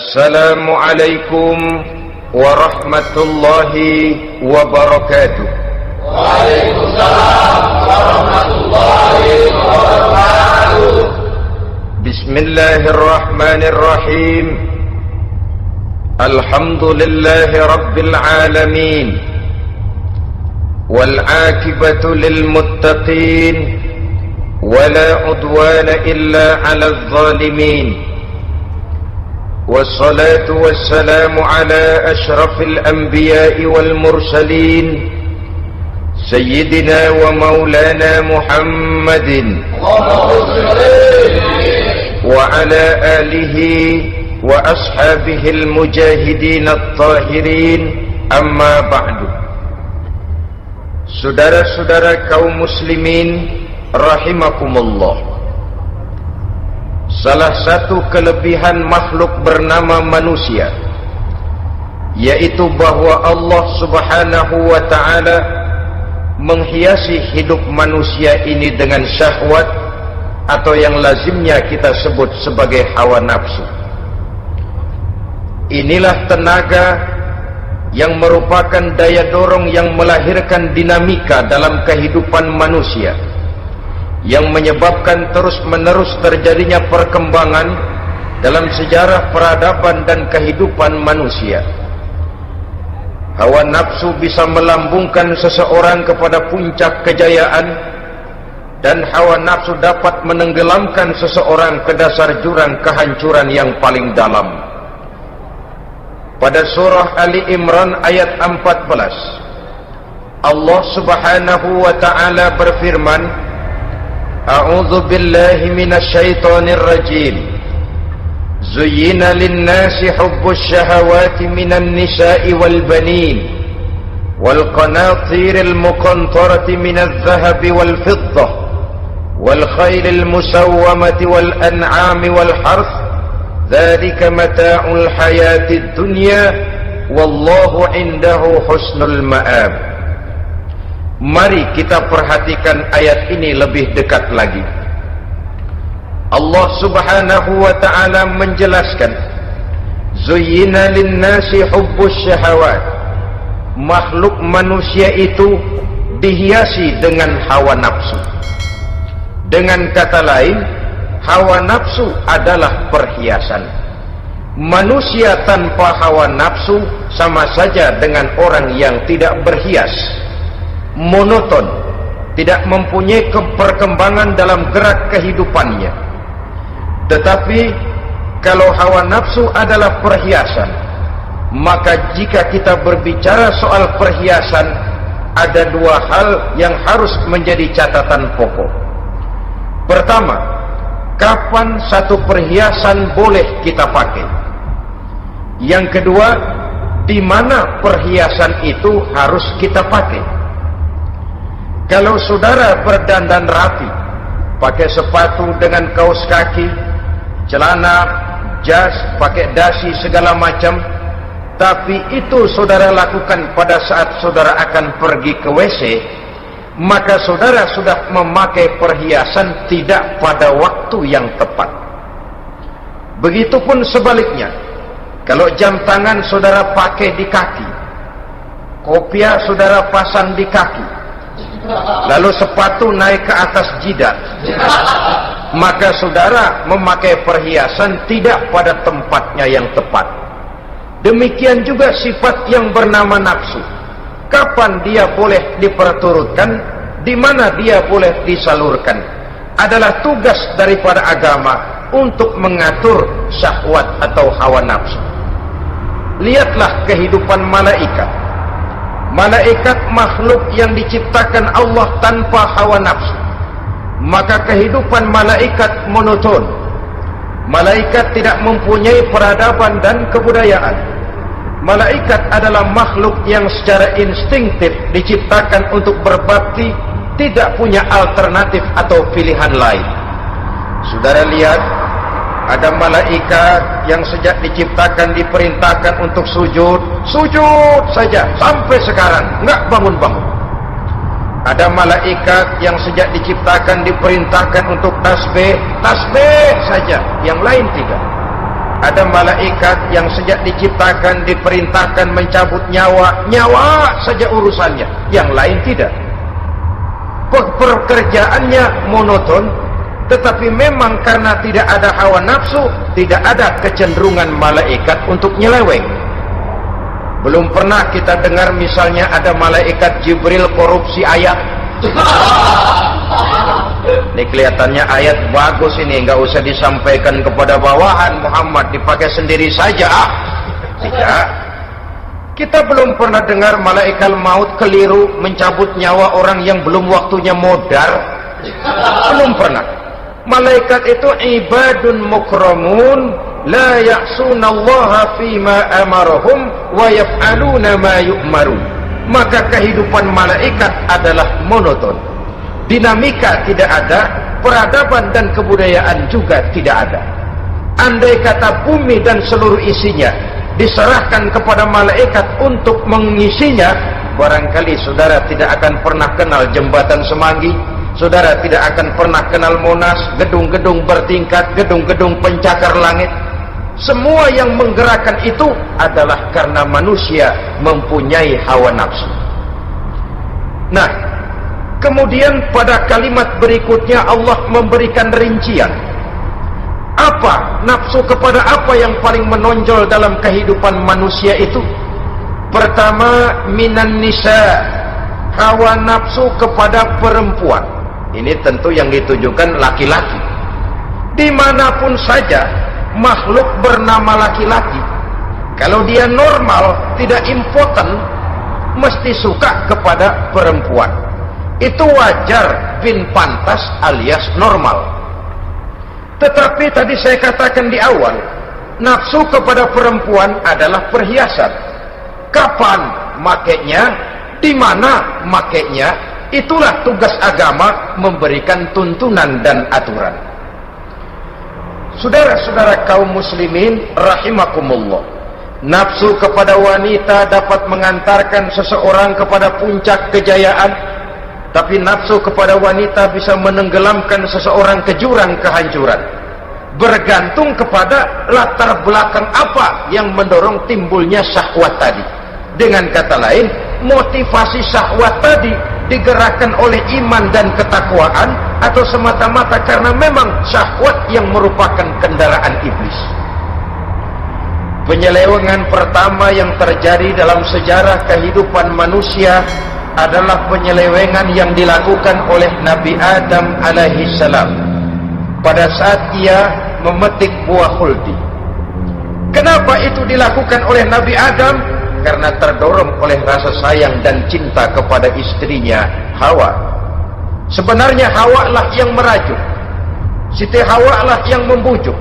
Assalamualaikum warahmatullahi wabarakatuh. Waalaikumsalam warahmatullahi wabarakatuh. Bismillahirrahmanirrahim. Alhamdulillahi rabbil alamin. Wal akibatu lil muttaqin. Wala udwana illa 'alal zalimin. والصلاة والسلام على أشرف الأنبياء والمرسلين سيدنا ومولانا محمد وعلى آله وأصحابه المجاهدين الطاهرين أما بعد. Saudara-saudara kaum muslimin rahimakumullah, salah satu kelebihan makhluk bernama manusia, yaitu bahwa Allah subhanahu wa ta'ala menghiasi hidup manusia ini dengan syahwat, atau yang lazimnya kita sebut sebagai hawa nafsu. Inilah tenaga yang merupakan daya dorong yang melahirkan dinamika dalam kehidupan manusia, yang menyebabkan terus-menerus terjadinya perkembangan dalam sejarah peradaban dan kehidupan manusia. Hawa nafsu bisa melambungkan seseorang kepada puncak kejayaan, dan hawa nafsu dapat menenggelamkan seseorang ke dasar jurang kehancuran yang paling dalam. Pada surah Ali Imran ayat 14, Allah subhanahu wa ta'ala berfirman, A'udzu billahi minasy syaithanir rajim. Zuyyina lin-nasi hubbus syahawati minan nisa'i wal banin wal qanatiril muqantarati minadh dhahabi wal fiddah wal khaylil musawwamati wal an'ami wal harth. Dzalika mata'ul hayatid dunya wallahu 'indahu husnul ma'ab. Mari kita perhatikan ayat ini lebih dekat lagi. Allah subhanahu wa ta'ala menjelaskan, Zuyyina linnasi hubbus syahawat. Makhluk manusia itu dihiasi dengan hawa nafsu. Dengan kata lain, hawa nafsu adalah perhiasan. Manusia tanpa hawa nafsu sama saja dengan orang yang tidak berhias, monoton, tidak mempunyai perkembangan dalam gerak kehidupannya. Tetapi kalau hawa nafsu adalah perhiasan, maka jika kita berbicara soal perhiasan, ada dua hal yang harus menjadi catatan pokok. Pertama, kapan satu perhiasan boleh kita pakai? Yang kedua, di mana perhiasan itu harus kita pakai? Kalau saudara berdandan rapi, pakai sepatu dengan kaos kaki, celana, jas, pakai dasi segala macam, tapi itu saudara lakukan pada saat saudara akan pergi ke WC, maka saudara sudah memakai perhiasan tidak pada waktu yang tepat. Begitupun sebaliknya, kalau jam tangan saudara pakai di kaki, kopiah saudara pasang di kaki, lalu sepatu naik ke atas jidat, maka saudara memakai perhiasan tidak pada tempatnya yang tepat. Demikian juga sifat yang bernama nafsu. Kapan dia boleh diperturutkan, di mana dia boleh disalurkan, adalah tugas daripada agama untuk mengatur syahwat atau hawa nafsu. Lihatlah kehidupan malaikat. Malaikat makhluk yang diciptakan Allah tanpa hawa nafsu, maka kehidupan malaikat monoton. Malaikat tidak mempunyai peradaban dan kebudayaan. Malaikat adalah makhluk yang secara instinktif diciptakan untuk berbakti, tidak punya alternatif atau pilihan lain. Saudara lihat, ada malaikat yang sejak diciptakan diperintahkan untuk sujud, sujud saja sampai sekarang enggak bangun-bangun. Ada malaikat yang sejak diciptakan diperintahkan untuk tasbih, tasbih saja, yang lain tidak. Ada malaikat yang sejak diciptakan diperintahkan mencabut nyawa, nyawa saja urusannya, yang lain tidak. Pekerjaannya monoton, tetapi memang karena tidak ada hawa nafsu, tidak ada kecenderungan malaikat untuk nyeleweng. Belum pernah kita dengar misalnya ada malaikat Jibril korupsi ayat. Ini kelihatannya ayat bagus ini, nggak usah disampaikan kepada bawahan Muhammad, dipakai sendiri saja. Tidak. Kita belum pernah dengar malaikat maut keliru mencabut nyawa orang yang belum waktunya modar. Belum pernah. Malaikat itu ibadun mukramun, la ya'sunallaha fima amarahum wa yaf'aluna ma yu'marun. Maka kehidupan malaikat adalah monoton. Dinamika tidak ada, peradaban dan kebudayaan juga tidak ada. Andai kata bumi dan seluruh isinya diserahkan kepada malaikat untuk mengisinya, barangkali saudara tidak akan pernah kenal jembatan Semanggi, saudara tidak akan pernah kenal Monas, gedung-gedung bertingkat, gedung-gedung pencakar langit. Semua yang menggerakkan itu adalah karena manusia mempunyai hawa nafsu. Nah, kemudian pada kalimat berikutnya Allah memberikan rincian. Apa nafsu kepada apa yang paling menonjol dalam kehidupan manusia itu? Pertama, minan nisa, hawa nafsu kepada perempuan. Ini tentu yang ditujukan laki-laki. Dimanapun saja makhluk bernama laki-laki, kalau dia normal, tidak impoten, mesti suka kepada perempuan. Itu wajar, bin pantas alias normal. Tetapi tadi saya katakan di awal, nafsu kepada perempuan adalah perhiasan. Kapan makainya, di mana makainya, itulah tugas agama memberikan tuntunan dan aturan. Saudara-saudara kaum muslimin rahimakumullah, nafsu kepada wanita dapat mengantarkan seseorang kepada puncak kejayaan, tapi nafsu kepada wanita bisa menenggelamkan seseorang ke jurang kehancuran. Bergantung kepada latar belakang apa yang mendorong timbulnya syahwat tadi. Dengan kata lain, motivasi syahwat tadi digerakkan oleh iman dan ketakwaan, atau semata-mata karena memang syahwat yang merupakan kendaraan iblis. Penyelewengan pertama yang terjadi dalam sejarah kehidupan manusia adalah penyelewengan yang dilakukan oleh Nabi Adam alaihissalam pada saat ia memetik buah khuldi. Kenapa itu dilakukan oleh Nabi Adam? Karena terdorong oleh rasa sayang dan cinta kepada istrinya Hawa. Sebenarnya Hawa lah yang merajuk, Siti Hawa lah yang membujuk,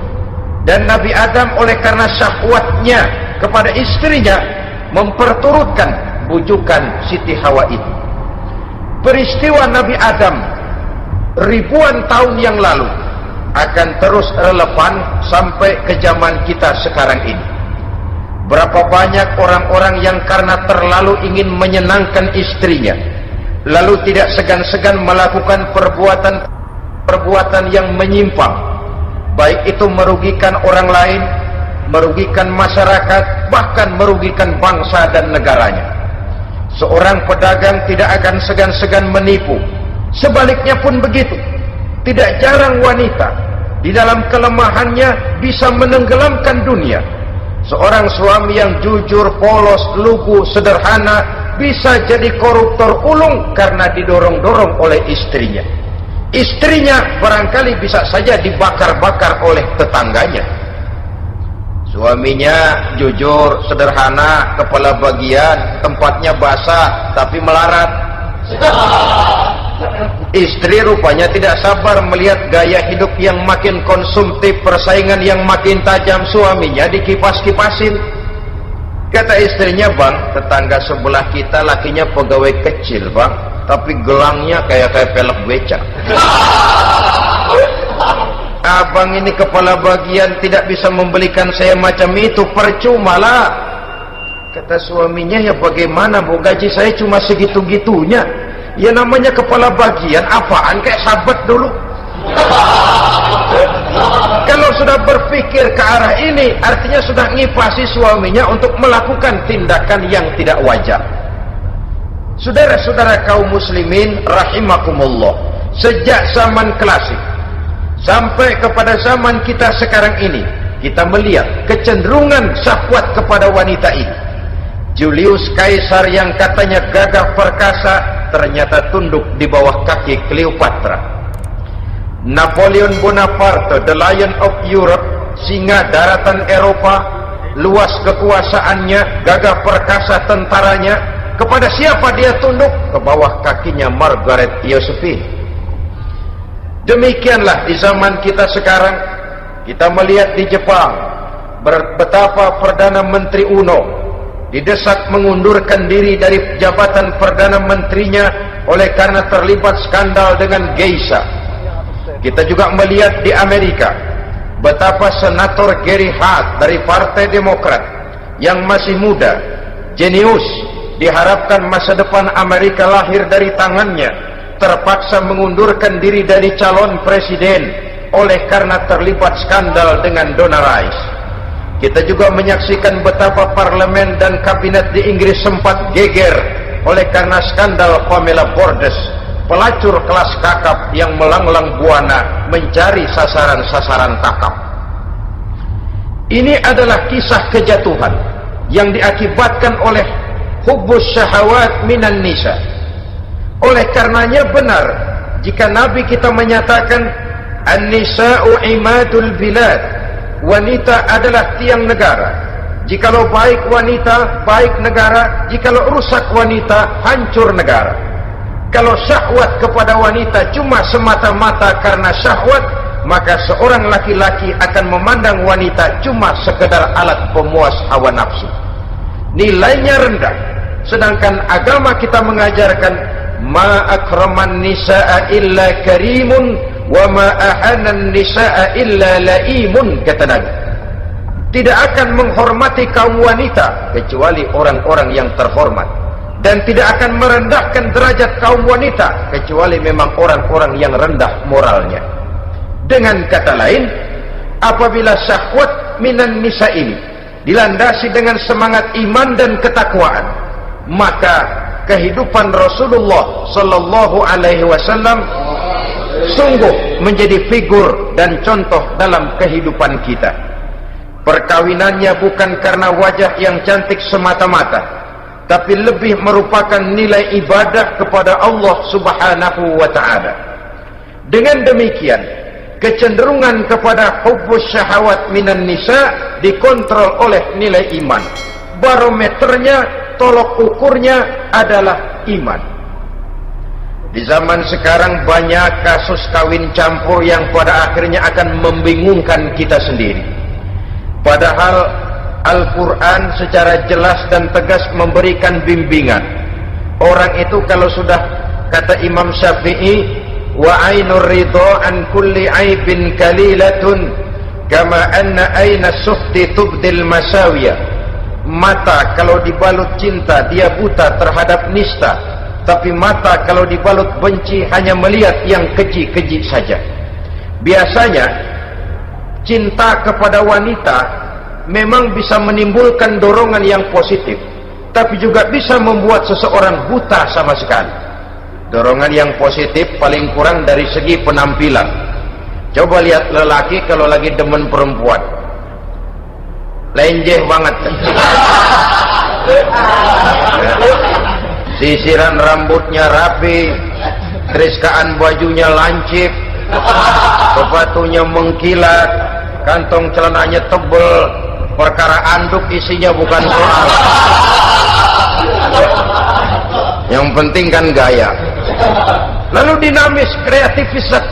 dan Nabi Adam oleh karena syahwatnya kepada istrinya memperturutkan bujukan Siti Hawa itu. Peristiwa Nabi Adam ribuan tahun yang lalu akan terus relevan sampai ke zaman kita sekarang ini. Berapa banyak orang-orang yang karena terlalu ingin menyenangkan istrinya, lalu tidak segan-segan melakukan perbuatan yang menyimpang, baik itu merugikan orang lain, merugikan masyarakat, bahkan merugikan bangsa dan negaranya. Seorang pedagang tidak akan segan-segan menipu, sebaliknya pun begitu. Tidak jarang wanita di dalam kelemahannya bisa menenggelamkan dunia. Seorang suami yang jujur, polos, lugu, sederhana bisa jadi koruptor ulung karena didorong-dorong oleh istrinya. Istrinya barangkali bisa saja dibakar-bakar oleh tetangganya. Suaminya jujur, sederhana, kepala bagian, tempatnya basah tapi melarat. Istri rupanya tidak sabar melihat gaya hidup yang makin konsumtif, persaingan yang makin tajam. Suaminya dikipas-kipasin. Kata istrinya, "Bang, tetangga sebelah kita lakinya pegawai kecil, Bang, tapi gelangnya kayak pelek becak. Abang ini kepala bagian tidak bisa membelikan saya macam itu, percuma lah." Kata suaminya, "Ya bagaimana, Bu, gaji saya cuma segitu-gitunya. Ya namanya kepala bagian, apaan, kayak sahabat dulu." Kalau sudah berpikir ke arah ini, artinya sudah ngipasi suaminya untuk melakukan tindakan yang tidak wajar. Saudara-saudara kaum muslimin rahimakumullah, sejak zaman klasik sampai kepada zaman kita sekarang ini, kita melihat kecenderungan syahwat kepada wanita ini. Julius Caesar yang katanya gagah perkasa ternyata tunduk di bawah kaki Cleopatra. Napoleon Bonaparte, the Lion of Europe, singa daratan Eropa, luas kekuasaannya, gagah perkasa tentaranya, kepada siapa dia tunduk? Ke bawah kakinya Margaret Josephine. Demikianlah di zaman kita sekarang, kita melihat di Jepang betapa Perdana Menteri Uno didesak mengundurkan diri dari jabatan Perdana Menterinya oleh karena terlibat skandal dengan geisha. Kita juga melihat di Amerika betapa Senator Gary Hart dari Partai Demokrat yang masih muda, jenius, diharapkan masa depan Amerika lahir dari tangannya, terpaksa mengundurkan diri dari calon presiden oleh karena terlibat skandal dengan Donna Rice. Kita juga menyaksikan betapa parlemen dan kabinet di Inggris sempat geger oleh karena skandal Pamela Bordes, pelacur kelas kakap yang melanglang buana mencari sasaran-sasaran kakap. Ini adalah kisah kejatuhan yang diakibatkan oleh hubbus syahawat minan nisa. Oleh karenanya benar jika Nabi kita menyatakan an-nisa'u imadul bilad, wanita adalah tiang negara. Jikalau baik wanita, baik negara. Jikalau rusak wanita, hancur negara. Kalau syahwat kepada wanita cuma semata-mata karena syahwat, maka seorang laki-laki akan memandang wanita cuma sekedar alat pemuas hawa nafsu. Nilainya rendah. Sedangkan agama kita mengajarkan ma akraman nisaa illa karimun wa ma ahanan nisaa illa laimun, kata Nabi. Tidak akan menghormati kaum wanita kecuali orang-orang yang terhormat, dan tidak akan merendahkan derajat kaum wanita kecuali memang orang-orang yang rendah moralnya. Dengan kata lain, apabila syahwat minan nisa ini dilandasi dengan semangat iman dan ketakwaan, maka kehidupan Rasulullah sallallahu alaihi wasallam sungguh menjadi figur dan contoh dalam kehidupan kita. Perkawinannya bukan karena wajah yang cantik semata-mata, tapi lebih merupakan nilai ibadah kepada Allah Subhanahu wa ta'ala. Dengan demikian, kecenderungan kepada hubbus syahawat minan nisa dikontrol oleh nilai iman. Barometernya, tolok ukurnya adalah iman. Di zaman sekarang banyak kasus kawin campur yang pada akhirnya akan membingungkan kita sendiri. Padahal Al-Quran secara jelas dan tegas memberikan bimbingan. Orang itu kalau sudah, kata Imam Syafi'i, wa ainur ridha an kulli aibin kalilatun kama anna aina suhti tubdil masawiya. Mata kalau dibalut cinta dia buta terhadap nista, tapi mata kalau dibalut benci hanya melihat yang keji-keji saja. Biasanya cinta kepada wanita memang bisa menimbulkan dorongan yang positif, tapi juga bisa membuat seseorang buta sama sekali. Dorongan yang positif paling kurang dari segi penampilan. Coba lihat lelaki kalau lagi demen perempuan, lenjeh banget. Sisiran rambutnya rapi, keriskaan bajunya lancip, sepatunya mengkilat, kantong celananya tebel, perkara anduk isinya bukan soal. Yang penting kan gaya. Lalu dinamis,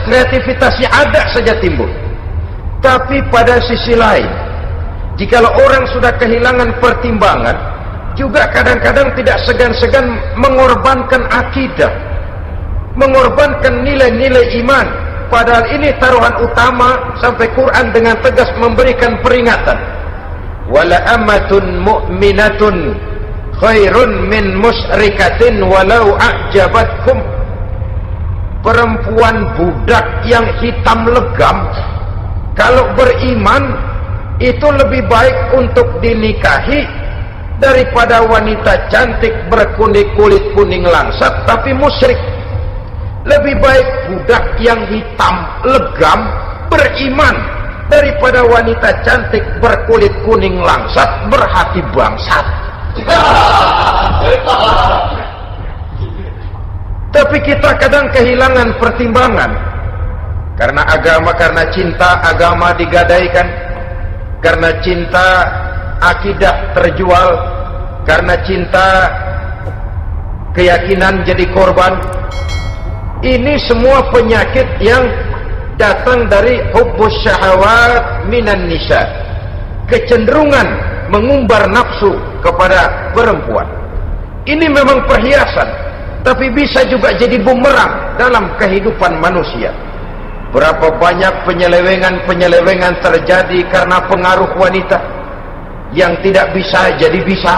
kreativitasnya ada saja timbul. Tapi pada sisi lain, jikalau orang sudah kehilangan pertimbangan, juga kadang-kadang tidak segan-segan mengorbankan akidah, mengorbankan nilai-nilai iman. Padahal ini taruhan utama, sampai Quran dengan tegas memberikan peringatan. Wala amatun mu'minatun khairun min musyrikatin walau a'jabatkum. Perempuan budak yang hitam legam Kalau beriman itu lebih baik untuk dinikahi daripada wanita cantik berkulit kuning langsat tapi musyrik. Lebih baik budak yang hitam legam beriman daripada wanita cantik berkulit kuning langsat berhati bangsat. Tapi kita kadang kehilangan pertimbangan karena agama, karena cinta agama digadaikan, karena cinta akidah terjual, karena cinta keyakinan jadi korban. Ini semua penyakit yang datang dari hubbus syahawat minan nisa, kecenderungan mengumbar nafsu kepada perempuan. Ini memang perhiasan, tapi bisa juga jadi bumerang dalam kehidupan manusia. Berapa banyak penyelewengan terjadi karena pengaruh wanita yang tidak bisa jadi bisa.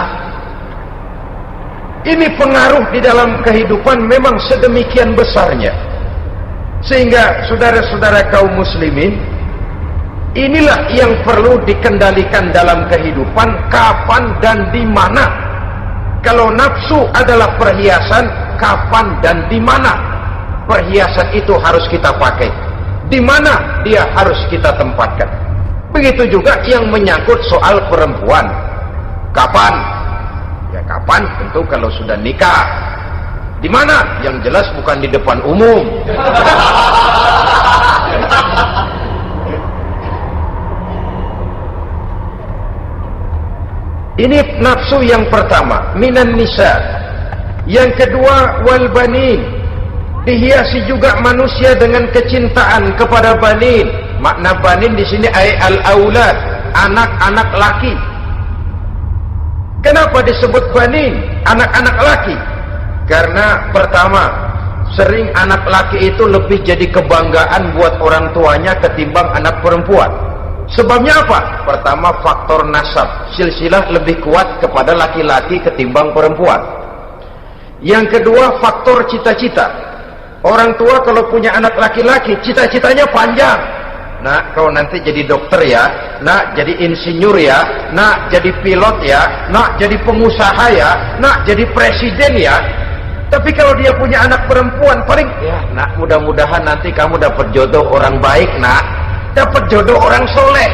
Ini pengaruh di dalam kehidupan memang sedemikian besarnya, sehingga saudara-saudara kaum muslimin, inilah yang perlu dikendalikan dalam kehidupan, kapan dan di mana. Kalau nafsu adalah perhiasan, kapan dan di mana perhiasan itu harus kita pakai, di mana dia harus kita tempatkan. Begitu juga yang menyangkut soal perempuan. Kapan? Ya kapan tentu kalau sudah nikah. Di mana? Yang jelas bukan di depan umum. Ini nafsu yang pertama, minan nisa. Yang kedua, wal banin. Dihiasi juga manusia dengan kecintaan kepada banin. Makna banin di sini ay al-aulad, anak-anak laki. Kenapa disebut banin, anak-anak laki? Karena pertama, sering anak laki itu lebih jadi kebanggaan buat orang tuanya ketimbang anak perempuan. Sebabnya apa? Pertama, faktor nasab, silsilah lebih kuat kepada laki-laki ketimbang perempuan. Yang kedua, faktor cita-cita. Orang tua kalau punya anak laki-laki, cita-citanya panjang. Nak, kau nanti jadi dokter ya, nak jadi insinyur ya, nak jadi pilot ya, nak jadi pengusaha ya, nak jadi presiden ya. Tapi kalau dia punya anak perempuan, paling ya nak, mudah-mudahan nanti kamu dapat jodoh orang baik nak, dapat jodoh orang soleh.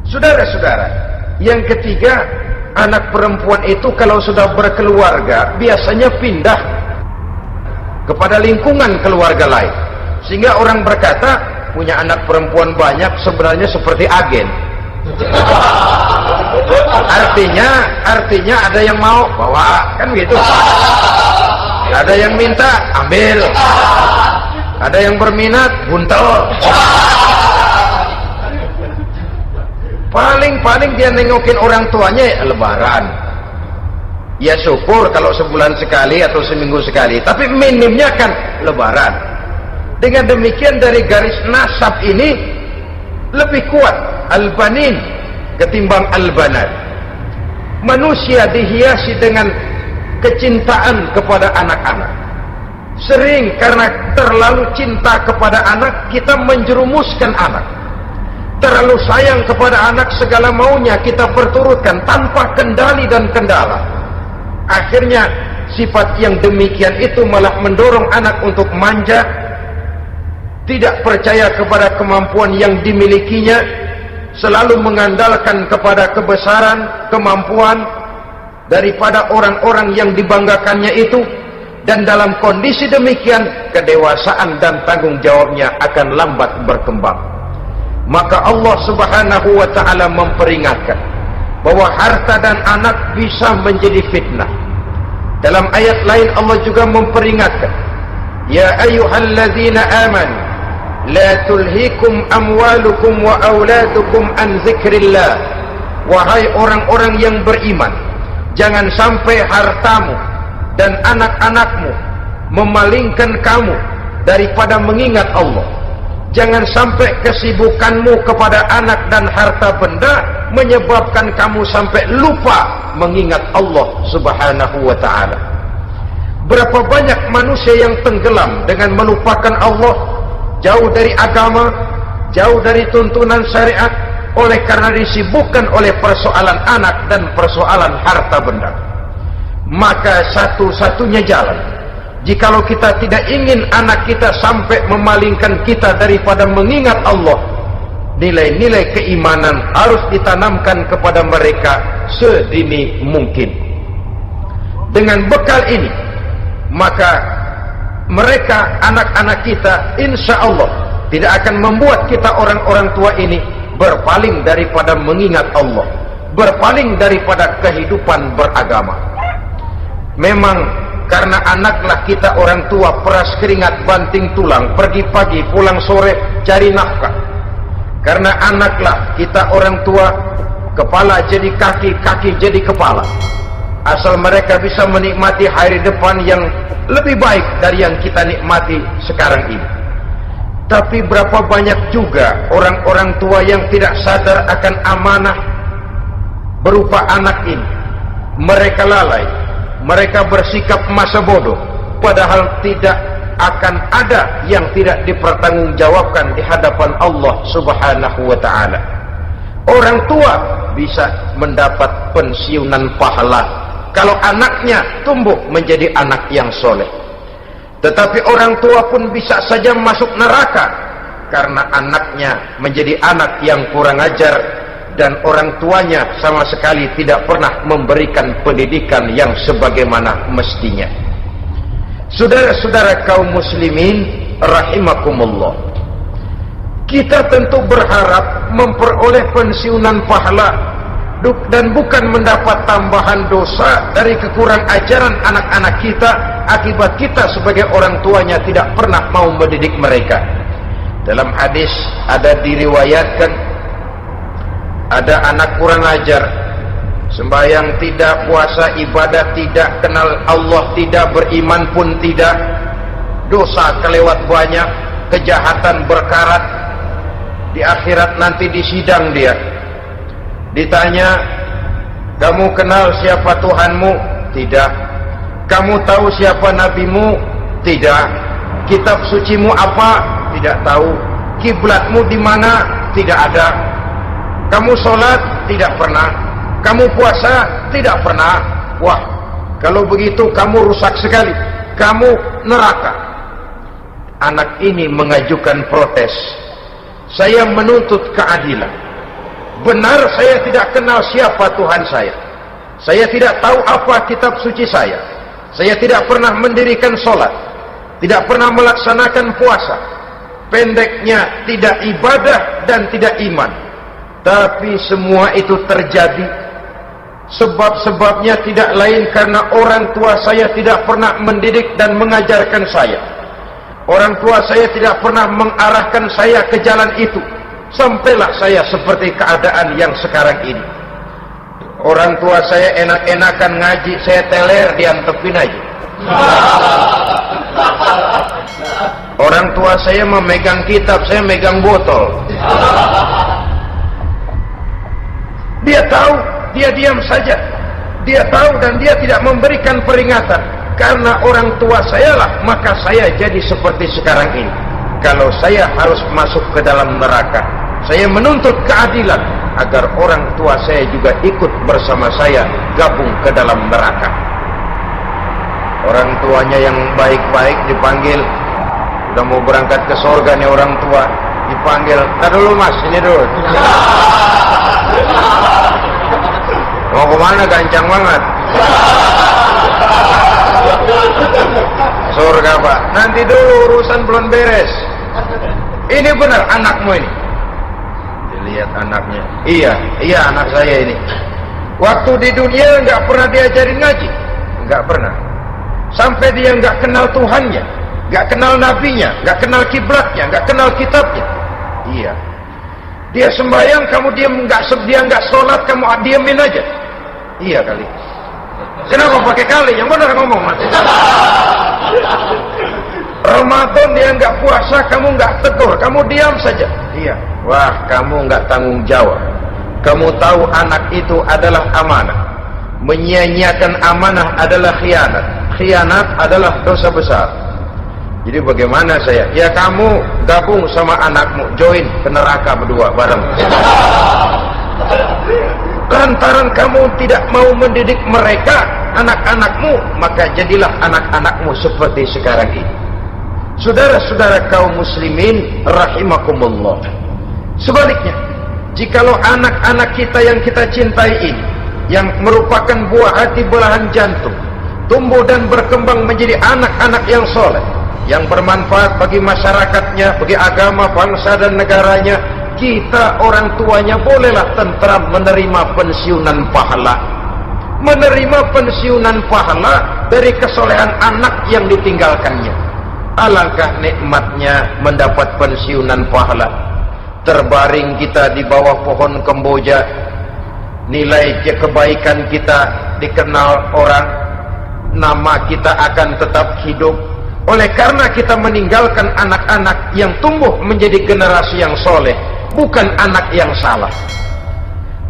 Saudara-saudara, yang ketiga, anak perempuan itu kalau sudah berkeluarga biasanya pindah kepada lingkungan keluarga lain, sehingga orang berkata punya anak perempuan banyak sebenarnya seperti agen. Artinya ada yang mau bawa, kan gitu. Ada yang minta ambil, ada yang berminat buntel. Paling dia nengokin orang tuanya ya lebaran. Ya syukur kalau sebulan sekali atau seminggu sekali, tapi minimnya kan lebaran. Dengan demikian dari garis nasab ini lebih kuat al-banin ketimbang al-banat. Manusia dihiasi dengan kecintaan kepada anak-anak. Sering karena terlalu cinta kepada anak, kita menjerumuskan anak. Terlalu sayang kepada anak, segala maunya kita perturutkan tanpa kendali dan kendala. Akhirnya sifat yang demikian itu malah mendorong anak untuk manja, tidak percaya kepada kemampuan yang dimilikinya, selalu mengandalkan kepada kebesaran, kemampuan daripada orang-orang yang dibanggakannya itu. Dan dalam kondisi demikian, kedewasaan dan tanggung jawabnya akan lambat berkembang. Maka Allah Subhanahu wa ta'ala memperingatkan bahwa harta dan anak bisa menjadi fitnah. Dalam ayat lain Allah juga memperingatkan, ya ayyuhalladzina amanu la tulhikum amwalukum wa auladukum an zikrillah. Wahai orang-orang yang beriman, jangan sampai hartamu dan anak-anakmu memalingkan kamu daripada mengingat Allah. Jangan sampai kesibukanmu kepada anak dan harta benda menyebabkan kamu sampai lupa mengingat Allah Subhanahu wa ta'ala. Berapa banyak manusia yang tenggelam dengan melupakan Allah, jauh dari agama, jauh dari tuntunan syariat, oleh karena disibukkan oleh persoalan anak dan persoalan harta benda. Maka satu-satunya jalan, jikalau kita tidak ingin anak kita sampai memalingkan kita daripada mengingat Allah, nilai-nilai keimanan harus ditanamkan kepada mereka sedini mungkin. Dengan bekal ini, maka mereka, anak-anak kita, insya Allah tidak akan membuat kita orang-orang tua ini berpaling daripada mengingat Allah, berpaling daripada kehidupan beragama. Memang karena anaklah kita orang tua peras keringat banting tulang, pergi pagi pulang sore cari nafkah. Karena anaklah kita orang tua, kepala jadi kaki, kaki jadi kepala. Asal mereka bisa menikmati hari depan yang lebih baik dari yang kita nikmati sekarang ini. Tapi berapa banyak juga orang-orang tua yang tidak sadar akan amanah berupa anak ini. Mereka lalai, mereka bersikap masa bodoh, padahal tidak akan ada yang tidak dipertanggungjawabkan di hadapan Allah Subhanahu wa ta'ala. Orang tua bisa mendapat pensiunan pahala kalau anaknya tumbuh menjadi anak yang soleh. Tetapi orang tua pun bisa saja masuk neraka karena anaknya menjadi anak yang kurang ajar dan orang tuanya sama sekali tidak pernah memberikan pendidikan yang sebagaimana mestinya. Saudara-saudara kaum muslimin rahimakumullah, kita tentu berharap memperoleh pensiunan pahala dan bukan mendapat tambahan dosa dari kekurang ajaran anak-anak kita akibat kita sebagai orang tuanya tidak pernah mau mendidik mereka. Dalam hadis ada diriwayatkan, ada anak kurang ajar, sembahyang tidak, puasa ibadah tidak, kenal Allah tidak, beriman pun tidak, dosa kelewat banyak, kejahatan berkarat. Di akhirat nanti disidang dia, ditanya, kamu kenal siapa Tuhanmu? Tidak. Kamu tahu siapa nabimu? Tidak. Kitab sucimu apa? Tidak tahu. Kiblatmu di mana? Tidak ada. Kamu sholat? Tidak pernah. Kamu puasa? Tidak pernah. Wah, kalau begitu kamu rusak sekali, kamu neraka. Anak ini mengajukan protes. Saya menuntut keadilan. Benar, saya tidak kenal siapa Tuhan saya. Saya tidak tahu apa kitab suci saya. Saya tidak pernah mendirikan sholat, tidak pernah melaksanakan puasa. Pendeknya, tidak ibadah dan tidak iman. Tapi semua itu terjadi sebab-sebabnya tidak lain karena orang tua saya tidak pernah mendidik dan mengajarkan saya. Orang tua saya tidak pernah mengarahkan saya ke jalan itu. Sampailah saya seperti keadaan yang sekarang ini. Orang tua saya enak-enakan ngaji, saya teler diantepin aja. Orang tua saya memegang kitab, saya megang botol. Dia tahu, dia diam saja. Dia tahu dan dia tidak memberikan peringatan. Karena orang tua saya lah, maka saya jadi seperti sekarang ini. Kalau saya harus masuk ke dalam neraka, saya menuntut keadilan agar orang tua saya juga ikut bersama saya gabung ke dalam neraka. Orang tuanya yang baik-baik dipanggil, udah mau berangkat ke surga nih orang tua, dipanggil, "Tar dulu mas, ini dulu." Mau kemana? Gancang banget. Surga pak, nanti dulu urusan belum beres. Ini benar anakmu ini. Dilihat anaknya, iya anak saya ini. Waktu di dunia nggak pernah diajarin ngaji, nggak pernah. Sampai dia nggak kenal Tuhannya, nggak kenal nabinya, nggak kenal kiblatnya, nggak kenal kitabnya. Iya. Dia sembahyang, kamu diam, dia nggak sholat, kamu diamin aja. Iya kali. Kenapa pakai kali? Yang benar ngomong mas. Ramadan dia nggak puasa, kamu nggak tegur, kamu diam saja. Iya. Wah, kamu nggak tanggung jawab. Kamu tahu anak itu adalah amanah. Menyia-nyiakan amanah adalah khianat. Khianat adalah dosa besar. Jadi bagaimana saya? Ya kamu gabung sama anakmu, join ke neraka berdua bareng. Lantaran kamu tidak mau mendidik mereka, anak-anakmu, maka jadilah anak-anakmu seperti sekarang ini. Saudara-saudara kaum muslimin rahimakumullah. Sebaliknya, jikalau anak-anak kita yang kita cintai ini, yang merupakan buah hati belahan jantung, tumbuh dan berkembang menjadi anak-anak yang soleh, yang bermanfaat bagi masyarakatnya, bagi agama, bangsa dan negaranya, kita orang tuanya bolehlah tentram menerima pensiunan pahala. Menerima pensiunan pahala dari kesolehan anak yang ditinggalkannya. Alangkah nikmatnya mendapat pensiunan pahala. Terbaring kita di bawah pohon kemboja, nilai kebaikan kita dikenal orang, nama kita akan tetap hidup. Oleh karena kita meninggalkan anak-anak yang tumbuh menjadi generasi yang soleh, bukan anak yang salah.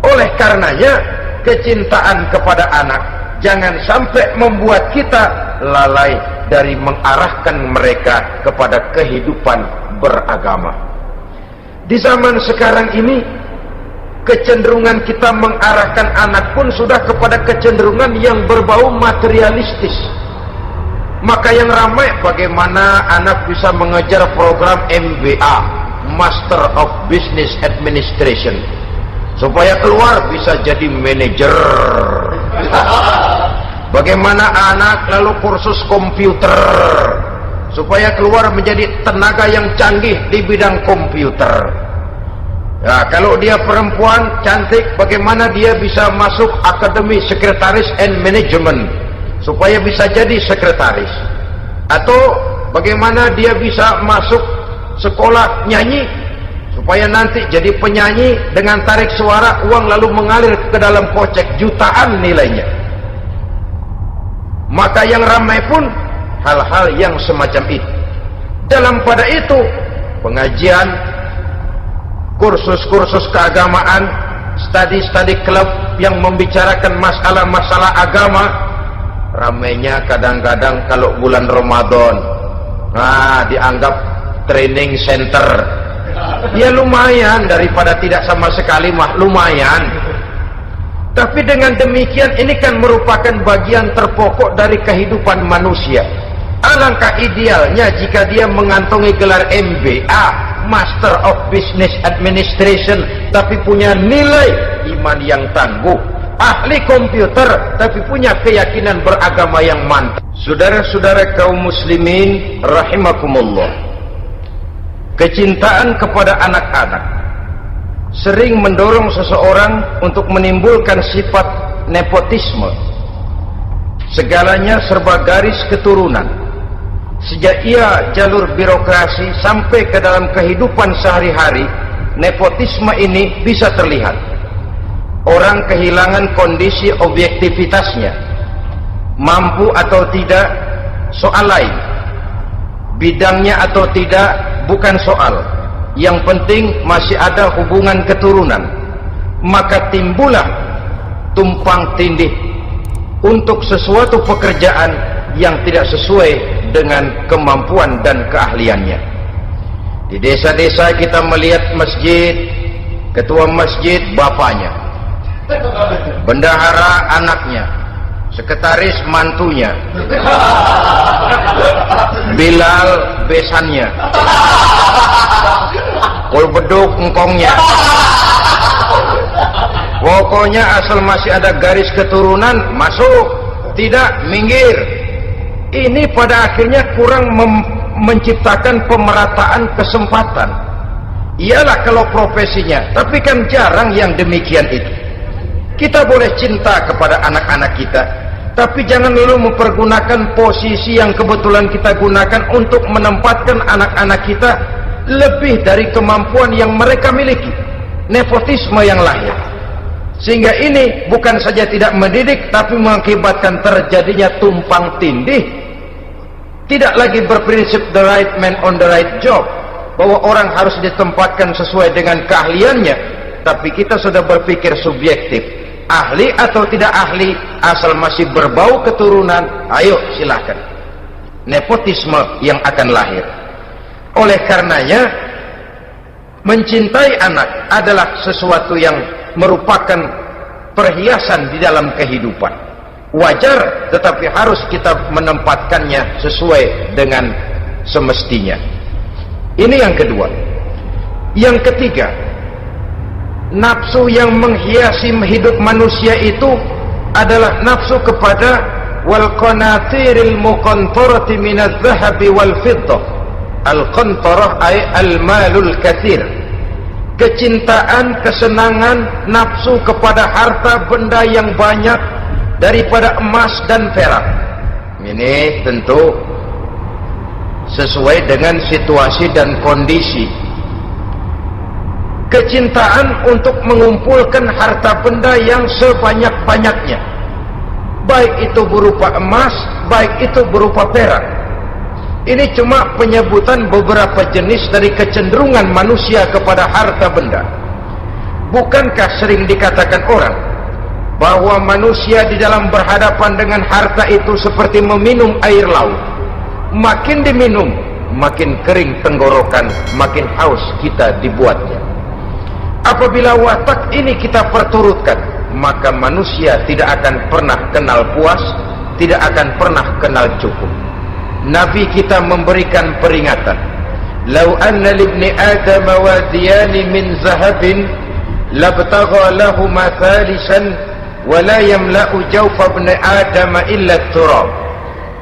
Oleh karenanya, kecintaan kepada anak jangan sampai membuat kita lalai dari mengarahkan mereka kepada kehidupan beragama. Di zaman sekarang ini, kecenderungan kita mengarahkan anak pun sudah kepada kecenderungan yang berbau materialistis. Maka yang ramai bagaimana anak bisa mengejar program MBA, Master of Business Administration, supaya keluar bisa jadi manajer. Bagaimana anak lalu kursus komputer, supaya keluar menjadi tenaga yang canggih di bidang komputer. Ya, kalau dia perempuan cantik, bagaimana dia bisa masuk Akademi Sekretaris and Management, supaya bisa jadi sekretaris. Atau bagaimana dia bisa masuk sekolah nyanyi, supaya nanti jadi penyanyi dengan tarik suara, uang lalu mengalir ke dalam kocek jutaan nilainya. Maka yang ramai pun hal-hal yang semacam itu. Dalam pada itu, pengajian, kursus-kursus keagamaan, study club yang membicarakan masalah-masalah agama, ramainya kadang-kadang kalau bulan Ramadan, dianggap training center. Ya lumayan, daripada tidak sama sekali mah lumayan. Tapi dengan demikian ini kan merupakan bagian terpokok dari kehidupan manusia. Alangkah idealnya jika dia mengantongi gelar MBA, Master of Business Administration, tapi punya nilai iman yang tangguh, ahli komputer, tapi punya keyakinan beragama yang mantap. Saudara-saudara kaum muslimin rahimakumullah, kecintaan kepada anak-anak sering mendorong seseorang untuk menimbulkan sifat nepotisme. Segalanya serba garis keturunan. Sejak ia jalur birokrasi sampai ke dalam kehidupan sehari-hari, nepotisme ini bisa terlihat. Orang kehilangan kondisi objektivitasnya. Mampu atau tidak soal lain, bidangnya atau tidak bukan soal. Yang penting masih ada hubungan keturunan. Maka timbullah tumpang tindih untuk sesuatu pekerjaan yang tidak sesuai dengan kemampuan dan keahliannya. Di desa-desa kita melihat masjid, ketua masjid bapaknya, bendahara anaknya, sekretaris mantunya, Bilal besannya, kulbeduk engkongnya. Pokoknya asal masih ada garis keturunan, masuk, tidak minggir. Ini pada akhirnya kurang menciptakan pemerataan kesempatan. Iyalah kalau profesinya, tapi kan jarang yang demikian itu. Kita boleh cinta kepada anak-anak kita, tapi jangan lalu mempergunakan posisi yang kebetulan kita gunakan untuk menempatkan anak-anak kita lebih dari kemampuan yang mereka miliki. Nepotisme yang lahir, sehingga ini bukan saja tidak mendidik, tapi mengakibatkan terjadinya tumpang tindih. Tidak lagi berprinsip the right man on the right job, bahwa orang harus ditempatkan sesuai dengan keahliannya, tapi kita sudah berpikir subjektif, ahli atau tidak ahli, asal masih berbau keturunan, ayo silakan. nepotisme yang akan lahir. Oleh karenanya, mencintai anak adalah sesuatu yang merupakan perhiasan di dalam kehidupan. Wajar, tetapi harus kita menempatkannya sesuai dengan semestinya. Ini yang kedua. Yang ketiga, nafsu yang menghiasi hidup manusia itu adalah nafsu kepada wal qanatiril muqantarati minadh dhahabi wal fiddah. Al qantarah ay al malul katsir. Kecintaan, kesenangan, nafsu kepada harta benda yang banyak daripada emas dan perak. Ini tentu sesuai dengan situasi dan kondisi. Kecintaan untuk mengumpulkan harta benda yang sebanyak-banyaknya, baik itu berupa emas, baik itu berupa perak. Ini cuma penyebutan beberapa jenis dari kecenderungan manusia kepada harta benda. Bukankah sering dikatakan orang bahwa manusia di dalam berhadapan dengan harta itu seperti meminum air laut. Makin diminum, makin kering tenggorokan, makin haus kita dibuatnya. Apabila watak ini kita perturutkan, maka manusia tidak akan pernah kenal puas, tidak akan pernah kenal cukup. Nabi kita memberikan peringatan, "Lau anna libni Adam wadiyani min zahabin labtagha lahuma thalisan wa la yamla'u jawfa ibni Adam illa turab."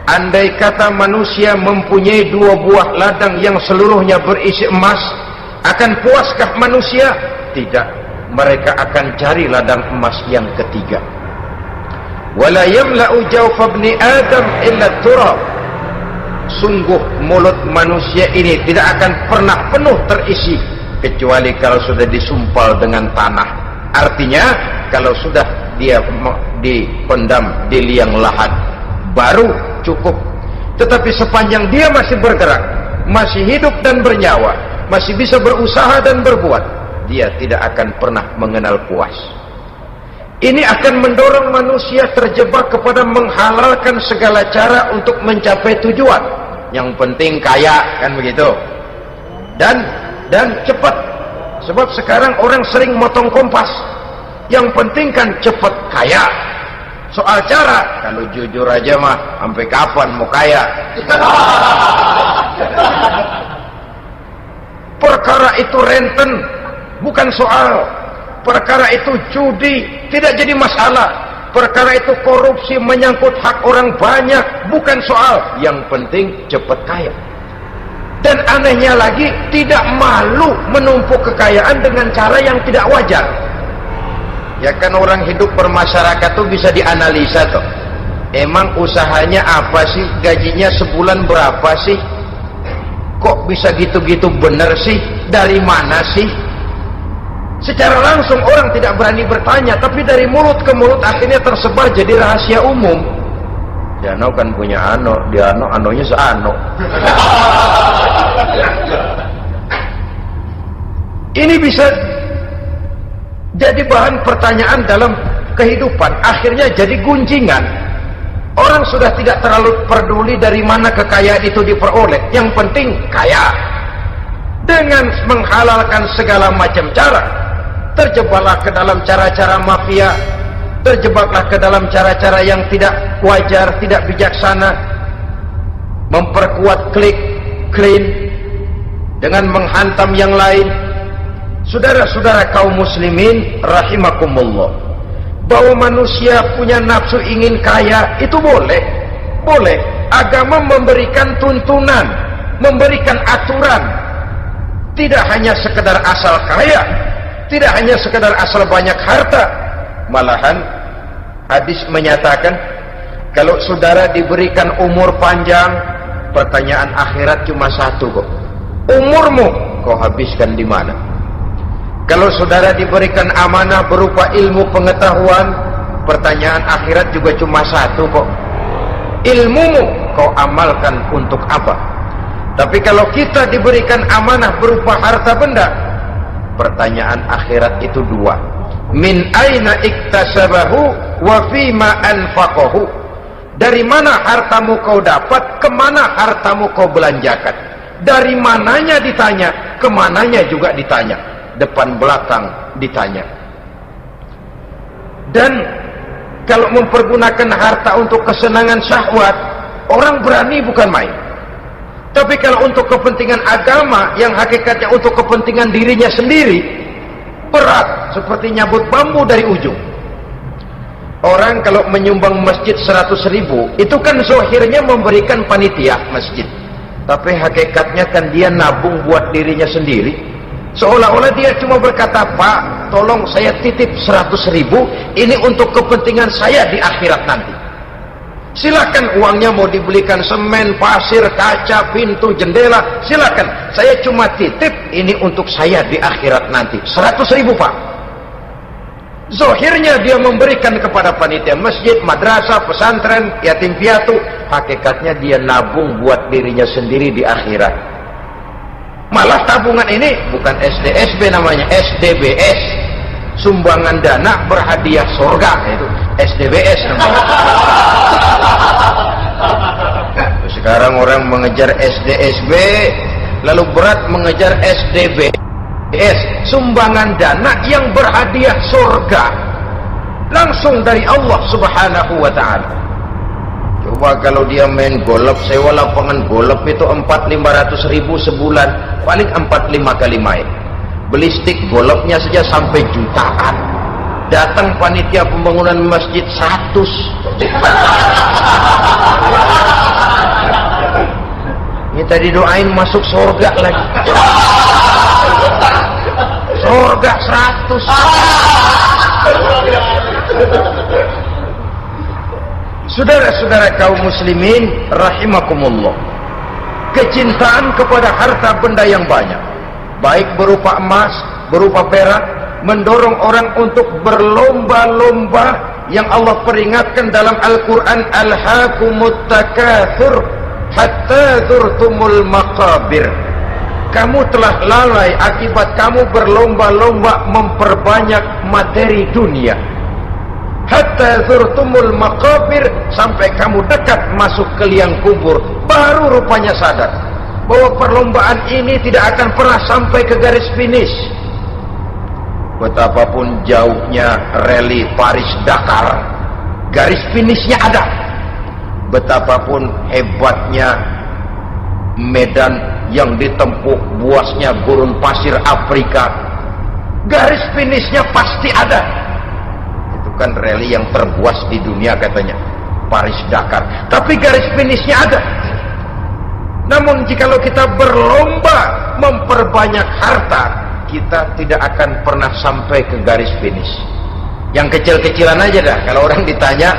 Andai kata manusia mempunyai dua buah ladang yang seluruhnya berisi emas, akan puaskah manusia? Tidak, mereka akan cari ladang emas yang ketiga. Wala yamla'u jawfa ibni Adam illa turab. Sungguh mulut manusia ini tidak akan pernah penuh terisi kecuali kalau sudah disumpal dengan tanah. Artinya kalau sudah dia dipendam di liang lahat baru cukup. Tetapi sepanjang dia masih bergerak, masih hidup dan bernyawa, masih bisa berusaha dan berbuat, dia tidak akan pernah mengenal puas. Ini akan mendorong manusia terjebak kepada menghalalkan segala cara untuk mencapai tujuan. Yang penting kaya, kan begitu. Dan cepat. Sebab sekarang orang sering motong kompas. Yang penting kan cepat kaya. Soal cara, kalau jujur aja mah, sampai kapan mau kaya? Perkara itu renten, bukan soal. Perkara itu judi, tidak jadi masalah. Perkara itu korupsi menyangkut hak orang banyak, bukan soal. Yang penting cepat kaya. Dan anehnya lagi, tidak malu menumpuk kekayaan dengan cara yang tidak wajar. Ya kan orang hidup bermasyarakat tuh bisa dianalisa tuh. Emang usahanya apa sih? Gajinya sebulan berapa sih? Kok bisa gitu-gitu bener sih? Dari mana sih? Secara langsung orang tidak berani bertanya, tapi dari mulut ke mulut akhirnya tersebar jadi rahasia umum. Jano kan punya ano, dia anonya seano. Ini bisa jadi bahan pertanyaan dalam kehidupan, akhirnya jadi gunjingan. Orang sudah tidak terlalu peduli dari mana kekayaan itu diperoleh, yang penting kaya. Dengan menghalalkan segala macam cara, terjebaklah ke dalam cara-cara mafia, terjebaklah ke dalam cara-cara yang tidak wajar, tidak bijaksana, memperkuat klik, clean, dengan menghantam yang lain. Saudara-saudara kaum muslimin rahimakumullah, bahwa manusia punya nafsu ingin kaya itu boleh. Boleh. Agama memberikan tuntunan, memberikan aturan. Tidak hanya sekedar asal kaya, tidak hanya sekedar asal banyak harta. Malahan hadis menyatakan, kalau saudara diberikan umur panjang, pertanyaan akhirat cuma satu kok. Umurmu kau habiskan di mana? Kalau saudara diberikan amanah berupa ilmu pengetahuan, pertanyaan akhirat juga cuma satu kok. Ilmumu kau amalkan untuk apa? Tapi kalau kita diberikan amanah berupa harta benda, pertanyaan akhirat itu dua. Min aina iktasabahu wa fima anfaqahu. Dari mana hartamu kau dapat, kemana hartamu kau belanjakan. Dari mananya ditanya, kemananya juga ditanya. Depan belakang ditanya. Dan kalau mempergunakan harta untuk kesenangan syahwat, orang berani bukan main. Tapi kalau untuk kepentingan agama, yang hakikatnya untuk kepentingan dirinya sendiri, berat, seperti nyabut bambu dari ujung. Orang kalau menyumbang masjid 100.000, itu kan zahirnya memberikan panitia masjid. Tapi hakikatnya kan dia nabung buat dirinya sendiri. Seolah-olah dia cuma berkata, Pak, tolong saya titip 100.000, ini untuk kepentingan saya di akhirat nanti. Silakan uangnya mau dibelikan semen, pasir, kaca, pintu, jendela, silakan. Saya cuma titip, ini untuk saya di akhirat nanti. 100.000, Pak. Zahirnya dia memberikan kepada panitia masjid, madrasah, pesantren, yatim piatu. Hakikatnya dia nabung buat dirinya sendiri di akhirat. Malah tabungan ini bukan SDSB namanya, SDBS. Sumbangan dana berhadiah surga, itu SDBS namanya. Sekarang orang mengejar SDSB, lalu berat mengejar SDB. Sumbangan dana yang berhadiah surga langsung dari Allah Subhanahu wa ta'ala. Coba kalau dia main golf, sewa lapangan golf itu 400-500 ribu sebulan, paling 4-5 kali main. Beli stick golfnya saja sampai jutaan. Datang panitia pembangunan masjid 100. Ini tadi doain masuk surga lagi. Surga 100. Saudara-saudara kaum muslimin rahimakumullah, kecintaan kepada harta benda yang banyak, baik berupa emas, berupa perak, mendorong orang untuk berlomba-lomba yang Allah peringatkan dalam Al-Quran, alhaakumut takatsur hatta zurtumul maqabir. Kamu telah lalai akibat kamu berlomba-lomba memperbanyak materi dunia. Hatta zurtumul maqabir, sampai kamu dekat masuk ke liang kubur, baru rupanya sadar bahwa perlombaan ini tidak akan pernah sampai ke garis finish. Betapapun jauhnya rally Paris-Dakar, garis finishnya ada. Betapapun hebatnya medan yang ditempuh, buasnya gurun pasir Afrika, garis finishnya pasti ada. Itu kan rally yang terbuas di dunia katanya, Paris-Dakar. Tapi garis finishnya ada. Namun jikalau kita berlomba memperbanyak harta, kita tidak akan pernah sampai ke garis finish. Yang kecil-kecilan aja dah. Kalau orang ditanya,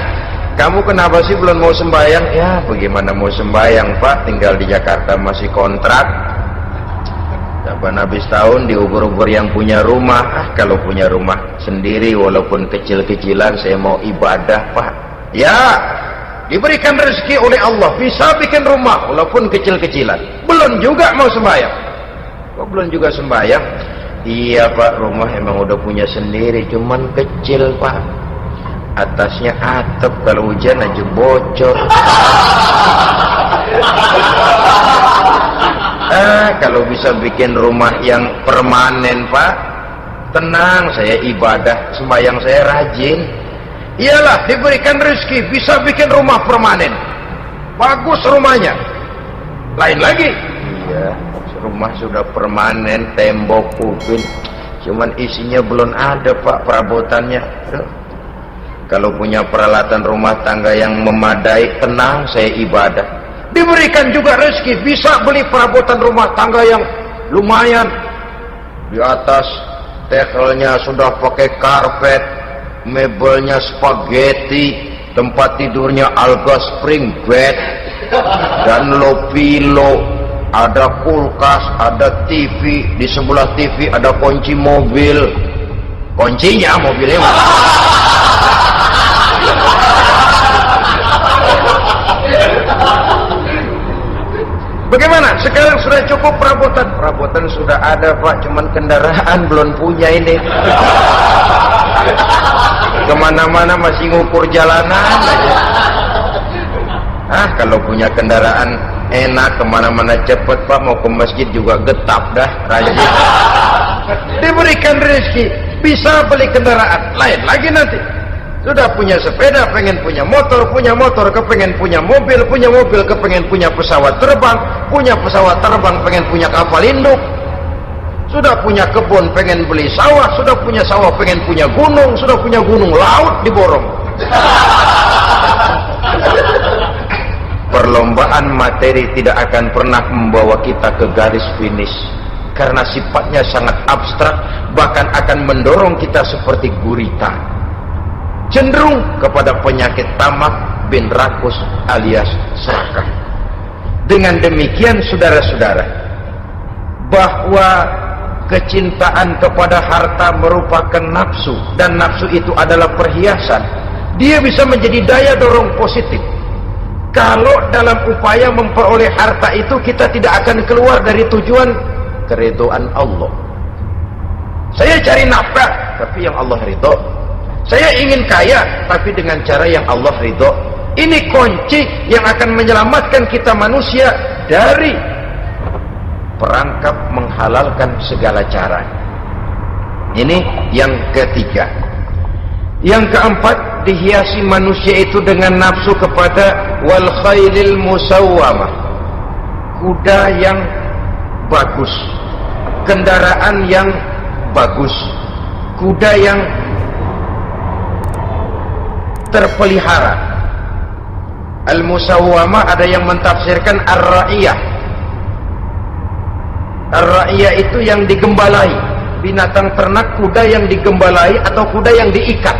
kamu kenapa sih belum mau sembahyang? Ya bagaimana mau sembahyang, Pak, tinggal di Jakarta masih kontrak. Kapan habis tahun diugur-ugur yang punya rumah. Kalau punya rumah sendiri walaupun kecil-kecilan, saya mau ibadah, Pak. Ya, diberikan rezeki oleh Allah, bisa bikin rumah walaupun kecil-kecilan, belum juga mau sembahyang. Kok belum juga sembahyang? Iya, Pak, rumah emang udah punya sendiri, cuman kecil, Pak. Atasnya atap, kalau hujan aja bocor. Kalau bisa bikin rumah yang permanen, Pak, tenang, saya ibadah, sembahyang saya rajin. Iyalah, diberikan rezeki, bisa bikin rumah permanen, bagus rumahnya. Lain lagi, iya, rumah sudah permanen, tembok, kupin, cuman isinya belum ada, Pak, perabotannya. Kalau punya peralatan rumah tangga yang memadai, tenang, saya ibadah. Diberikan juga rezeki, bisa beli perabotan rumah tangga yang lumayan. Di atas tekelnya sudah pakai karpet, mebelnya spaghetti, tempat tidurnya alga spring bed dan low pillow, ada kulkas, ada TV, di sebelah TV ada kunci mobil. Kuncinya mobilnya bagaimana? Sekarang sudah cukup perabotan. Perabotan sudah ada, Pak, cuman kendaraan belum punya ini. Kemana-mana masih ngukur jalanan aja. Kalau punya kendaraan enak, kemana-mana cepet Pak, mau ke masjid juga getap dah, rajin. Diberikan rezeki, bisa beli kendaraan, lain lagi nanti. Sudah punya sepeda, pengen punya motor kepengen punya mobil kepengen punya pesawat terbang pengen punya kapal induk. Sudah punya kebun, pengen beli sawah, sudah punya sawah, pengen punya gunung, sudah punya gunung, laut diborong. Perlombaan materi tidak akan pernah membawa kita ke garis finish, karena sifatnya sangat abstrak, bahkan akan mendorong kita seperti gurita, cenderung kepada penyakit tamak bin rakus alias serakah. Dengan demikian saudara-saudara, bahwa kecintaan kepada harta merupakan nafsu, dan nafsu itu adalah perhiasan. Dia bisa menjadi daya dorong positif. Kalau dalam upaya memperoleh harta itu kita tidak akan keluar dari tujuan keridhaan Allah. Saya cari nafkah, tapi yang Allah ridho. Saya ingin kaya, tapi dengan cara yang Allah ridho. Ini kunci yang akan menyelamatkan kita manusia dari perangkap menghalalkan segala cara. Ini yang ketiga. Yang keempat, dihiasi manusia itu dengan nafsu kepada wal khailil musawwamah, kuda yang bagus, kendaraan yang bagus, kuda yang terpelihara. Al musawwamah ada yang mentafsirkan ar-ra'iyah. Ar-ra'iyah itu yang digembalai, binatang ternak, kuda yang digembalai atau kuda yang diikat.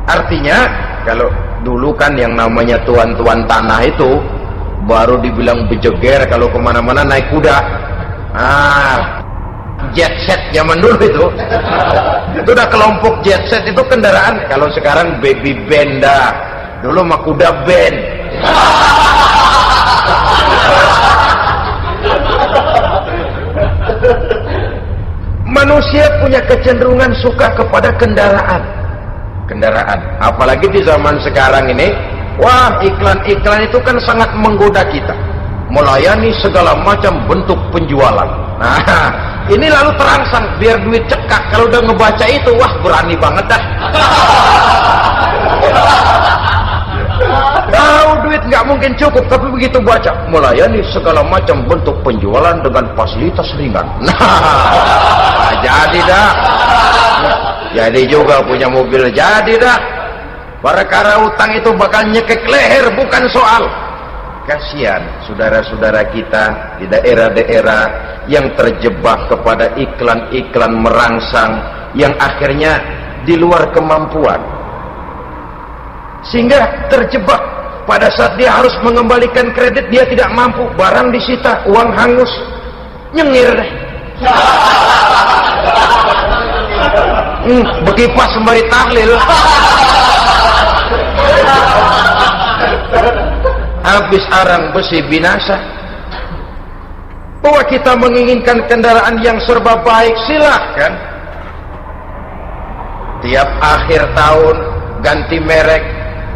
Artinya kalau dulu kan yang namanya tuan-tuan tanah itu baru dibilang bejeger kalau kemana-mana naik kuda. Jet set zaman dulu itu udah kelompok jet set itu kendaraan. Kalau sekarang baby benda, dulu mah kuda band. Manusia punya kecenderungan suka kepada kendaraan, apalagi di zaman sekarang ini. Wah, iklan-iklan itu kan sangat menggoda kita, melayani segala macam bentuk penjualan. Nah, ini lalu terangsang biar duit cekak. Kalau udah ngebaca itu, wah berani banget dah. Tahu duit nggak mungkin cukup, tapi begitu baca melayani segala macam bentuk penjualan dengan fasilitas ringan. Nah, jadi dah. Jadi juga punya mobil, jadi dah. Perkara utang itu bakal nyekek leher, bukan soal. Kasihan saudara-saudara kita di daerah-daerah yang terjebak kepada iklan-iklan merangsang yang akhirnya di luar kemampuan, sehingga terjebak. Pada saat dia harus mengembalikan kredit, dia tidak mampu, barang disita, uang hangus, nyengir deh. Bekipas sembari tahlil. Habis arang besi binasa. Bahwa kita menginginkan kendaraan yang serba baik, silahkan. Tiap akhir tahun ganti merek,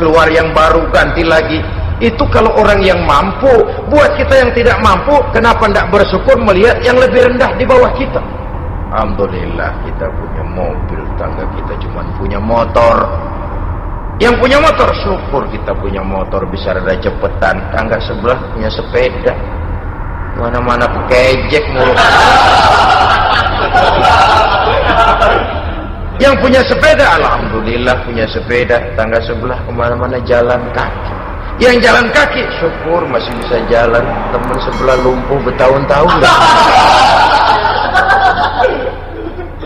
keluar yang baru, ganti lagi. Itu kalau orang yang mampu. Buat kita yang tidak mampu, kenapa tidak bersyukur melihat yang lebih rendah di bawah kita? Alhamdulillah kita punya mobil, tangga kita cuma punya motor. Yang punya motor, syukur kita punya motor, bisa rada cepetan. Tangga sebelah punya sepeda, mana-mana kejek mulu. Yang punya sepeda, alhamdulillah punya sepeda. Tangga sebelah kemana-mana jalan kaki. Yang jalan kaki, syukur masih bisa jalan. Teman sebelah lumpuh bertahun-tahun.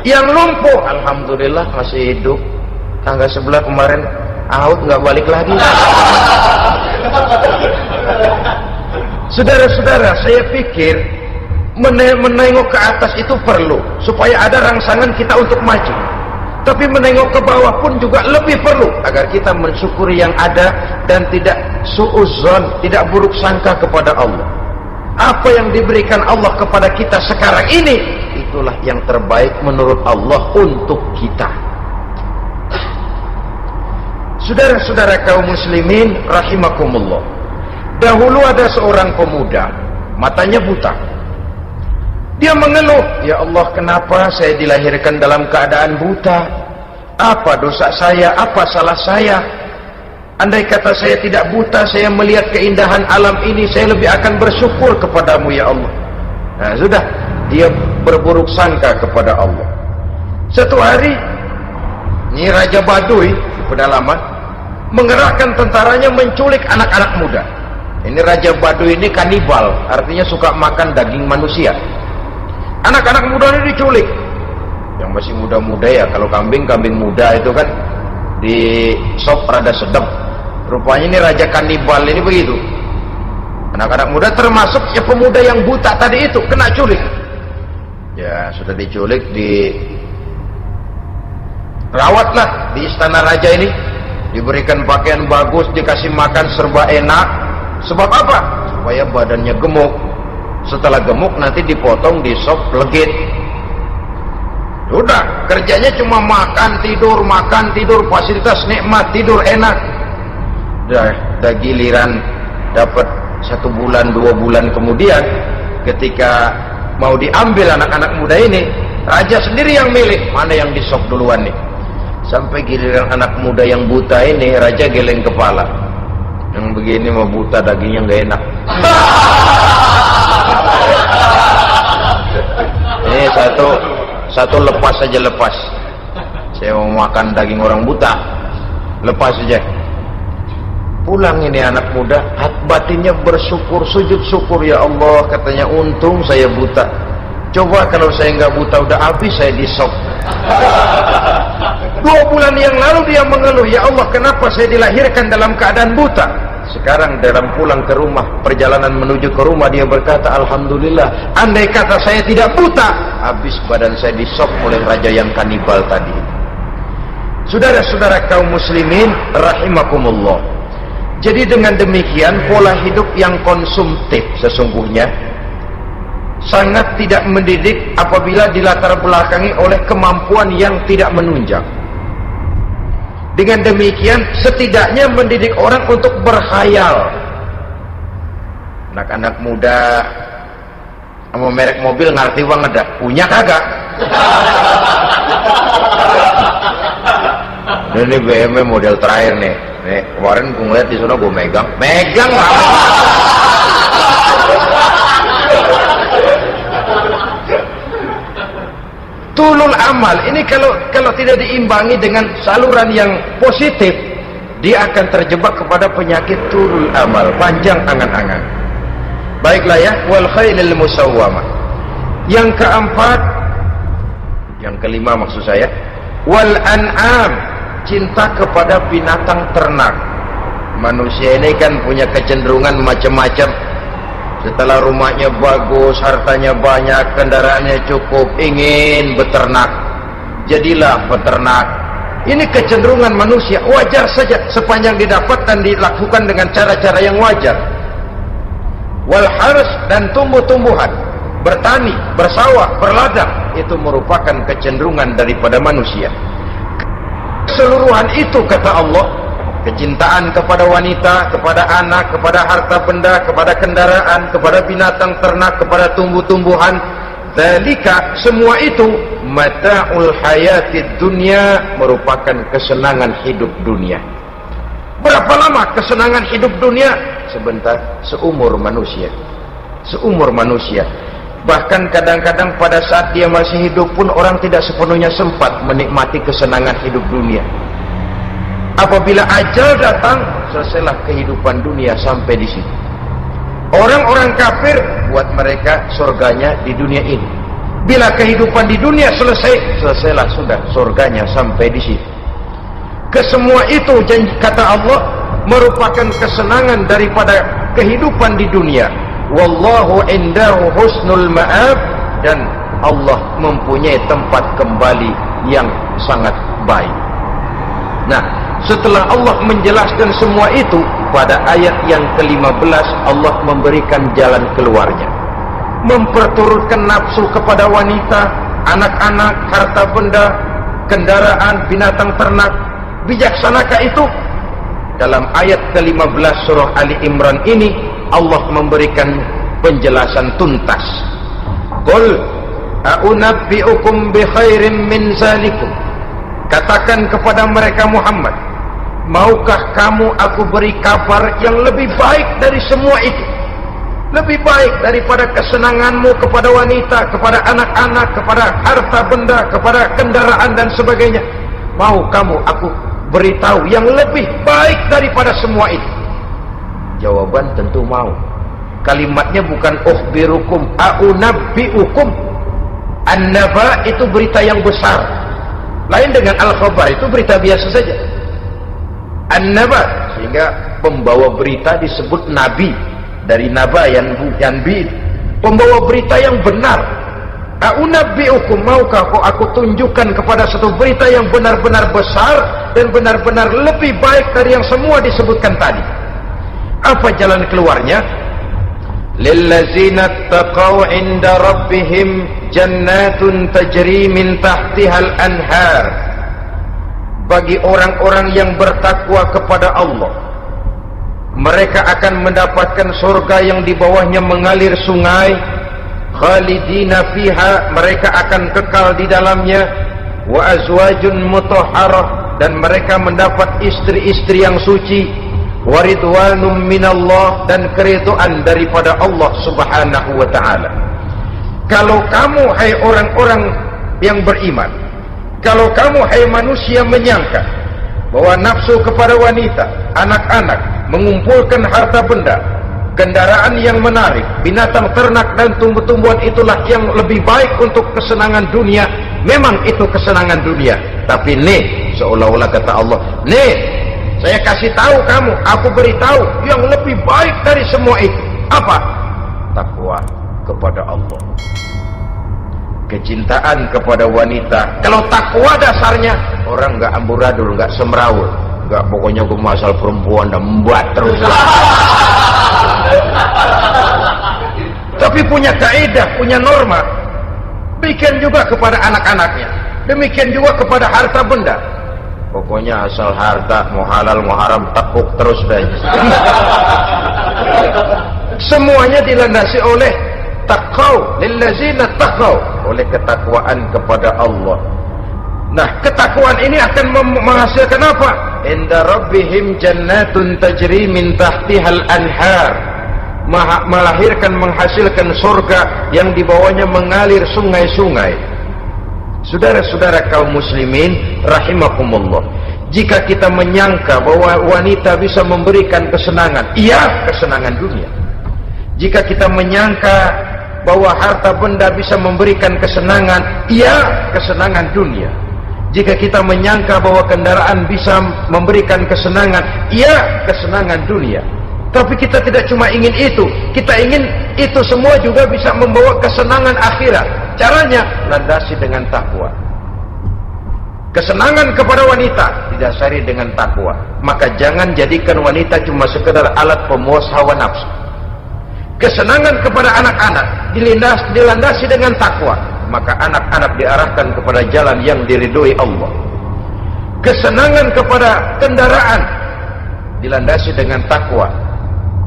Yang lumpuh, alhamdulillah masih hidup. Tangga sebelah kemarin out, nggak balik lagi. Saudara-saudara, saya pikir menengok ke atas itu perlu supaya ada rangsangan kita untuk maju. Tapi menengok ke bawah pun juga lebih perlu agar kita mensyukuri yang ada dan tidak suudzon, tidak buruk sangka kepada Allah. Apa yang diberikan Allah kepada kita sekarang ini, itulah yang terbaik menurut Allah untuk kita. Saudara-saudara kaum muslimin rahimakumullah, Dahulu ada seorang pemuda, matanya buta. Dia mengeluh, "Ya Allah, kenapa saya dilahirkan dalam keadaan buta? Apa dosa saya? Apa salah saya? Andai kata saya tidak buta, saya melihat keindahan alam ini, saya lebih akan bersyukur kepadamu ya Allah." Nah sudah, dia berburuk sangka kepada Allah. Satu hari, ini Raja Baduy di pedalaman mengerahkan tentaranya menculik anak-anak muda. Ini Raja Baduy ini kanibal, artinya suka makan daging manusia. Anak-anak muda ini diculik. Yang masih muda-muda ya, kalau kambing muda itu kan di sop rada sedap. Rupanya ini Raja kanibal ini begitu. Anak-anak muda termasuk ya pemuda yang buta tadi itu kena culik. Ya sudah diculik, rawatlah di istana raja ini, diberikan pakaian bagus, dikasih makan serba enak. Sebab apa? Supaya badannya gemuk. Setelah gemuk nanti dipotong di sop legit. Udah, kerjanya cuma makan tidur, fasilitas nikmat, tidur enak. Dah giliran dapat 1 bulan 2 bulan kemudian, ketika mau diambil anak-anak muda ini, raja sendiri yang milih mana yang di sop duluan nih. Sampai giliran anak muda yang buta ini, raja geleng kepala. Yang begini mau buta, dagingnya nggak enak. Ini satu lepas saja, lepas. Saya mau makan daging orang buta, lepas saja. Pulang ini anak muda, batinnya bersyukur, sujud syukur, ya Allah, katanya, untung saya buta. Coba kalau saya nggak buta, udah habis saya di sop. 2 bulan yang lalu dia mengeluh, "Ya Allah, kenapa saya dilahirkan dalam keadaan buta?" Sekarang dalam pulang ke rumah, perjalanan menuju ke rumah, dia berkata, "Alhamdulillah, andai kata saya tidak buta, habis badan saya di sop oleh raja yang kanibal tadi." Saudara-saudara kaum muslimin rahimakumullah. Jadi dengan demikian, pola hidup yang konsumtif sesungguhnya sangat tidak mendidik apabila dilatar belakangi oleh kemampuan yang tidak menunjang. Dengan demikian setidaknya mendidik orang untuk berkhayal. Anak-anak muda sama merek mobil ngerti banget dah, punya kagak? Ini BMW model terakhir nih. Nih, kemarin gue ngeliat di sana, gue megang lah. Tulul amal ini kalau tidak diimbangi dengan saluran yang positif, dia akan terjebak kepada penyakit tulul amal, panjang angan-angan. Baiklah ya, wal khailil musawwamah. Yang keempat, yang kelima maksud saya, wal an'am, cinta kepada binatang ternak. Manusia ini kan punya kecenderungan macam-macam. Setelah rumahnya bagus, hartanya banyak, kendaraannya cukup, ingin beternak. Jadilah peternak. Ini kecenderungan manusia, wajar saja sepanjang didapat dan dilakukan dengan cara-cara yang wajar. Wal hars, dan tumbuh-tumbuhan, bertani, bersawah, berladang, itu merupakan kecenderungan daripada manusia. Keseluruhan itu, kata Allah, kecintaan kepada wanita, kepada anak, kepada harta benda, kepada kendaraan, kepada binatang ternak, kepada tumbuh-tumbuhan, dzalika, semua itu mata'ul hayatid dunya, merupakan kesenangan hidup dunia. Berapa lama kesenangan hidup dunia? Sebentar, seumur manusia. Seumur manusia. Bahkan kadang-kadang pada saat dia masih hidup pun orang tidak sepenuhnya sempat menikmati kesenangan hidup dunia. Apabila ajal datang, selesailah kehidupan dunia sampai di situ. Orang-orang kafir, buat mereka surganya di dunia ini. Bila kehidupan di dunia selesai, selesailah sudah surganya sampai di situ. Kesemua itu, kata Allah, merupakan kesenangan daripada kehidupan di dunia. Wallahu indahu husnul ma'ab, dan Allah mempunyai tempat kembali yang sangat baik. Nah, setelah Allah menjelaskan semua itu, pada ayat yang ke-15 Allah memberikan jalan keluarnya. Memperturutkan nafsu kepada wanita, anak-anak, harta benda, kendaraan, binatang ternak. Bijaksanakah itu? dalam ayat ke-15 surah Ali Imran ini Allah memberikan penjelasan tuntas. Qul a'unabbi'ukum bi khairin min zalikum. Katakan kepada mereka Muhammad, maukah kamu aku beri kabar yang lebih baik dari semua itu? Lebih baik daripada kesenanganmu kepada wanita, kepada anak-anak, kepada harta benda, kepada kendaraan dan sebagainya. Mau kamu aku beritahu yang lebih baik daripada semua itu? Jawaban tentu mau. Kalimatnya bukan ukhbirukum, a'unabbi'ukum. An-naba itu berita yang besar. Lain dengan al-khabar, itu berita biasa saja. An-naba, sehingga pembawa berita disebut nabi. Dari naba yanbi, pembawa berita yang benar. A'unabbi'ukum, maukah aku tunjukkan kepada satu berita yang benar-benar besar dan benar-benar lebih baik dari yang semua disebutkan tadi. Apa jalan keluarnya? Lillazina taqaw 'inda rabbihim jannatun tajri min tahtihal anhar. Bagi orang-orang yang bertakwa kepada Allah, mereka akan mendapatkan surga yang di bawahnya mengalir sungai. Khalidina fiha, mereka akan kekal di dalamnya. Wa azwajun mutahharah, dan mereka mendapat istri-istri yang suci. Wa ridwanum minallah, dan keridhaan daripada Allah Subhanahu wa taala. Kalau kamu hai orang-orang yang beriman, kalau kamu hai manusia menyangka bahwa nafsu kepada wanita, anak-anak, mengumpulkan harta benda, kendaraan yang menarik, binatang ternak dan tumbuh-tumbuhan itulah yang lebih baik untuk kesenangan dunia, memang itu kesenangan dunia. Tapi nih, seolah-olah kata Allah, nih saya kasih tahu kamu, aku beritahu yang lebih baik dari semua itu. Apa? Takwa kepada Allah, kecintaan kepada wanita. Kalau takwa dasarnya, orang nggak amburadul, nggak semrawut, nggak pokoknya gue masal perempuan dan membuat terus. Tapi punya kaidah, punya norma. Demikian juga kepada anak-anaknya, demikian juga kepada harta benda. Pokoknya asal harta, mau halal mau haram, tekuk terus deh. Semuanya dilandasi oleh taqaw, lillazina taqaw, oleh ketakwaan kepada Allah. Nah, ketakwaan ini akan menghasilkan apa? Inda rabbihim jannatun tajri min tahtihal anhar, melahirkan, menghasilkan surga yang di bawahnya mengalir sungai-sungai. Saudara-saudara kaum muslimin rahimakumullah, jika kita menyangka bahwa wanita bisa memberikan kesenangan, iya, kesenangan dunia. Jika kita menyangka bahwa harta benda bisa memberikan kesenangan, iya, kesenangan dunia. Jika kita menyangka bahwa kendaraan bisa memberikan kesenangan, iya, kesenangan dunia. Tapi kita tidak cuma ingin itu, kita ingin itu semua juga bisa membawa kesenangan akhirat. Caranya landasi dengan takwa. Kesenangan kepada wanita didasari dengan takwa. Maka jangan jadikan wanita cuma sekedar alat pemuas hawa nafsu. Kesenangan kepada anak-anak dilandasi dengan takwa, maka anak-anak diarahkan kepada jalan yang diridhoi Allah. Kesenangan kepada kendaraan dilandasi dengan takwa,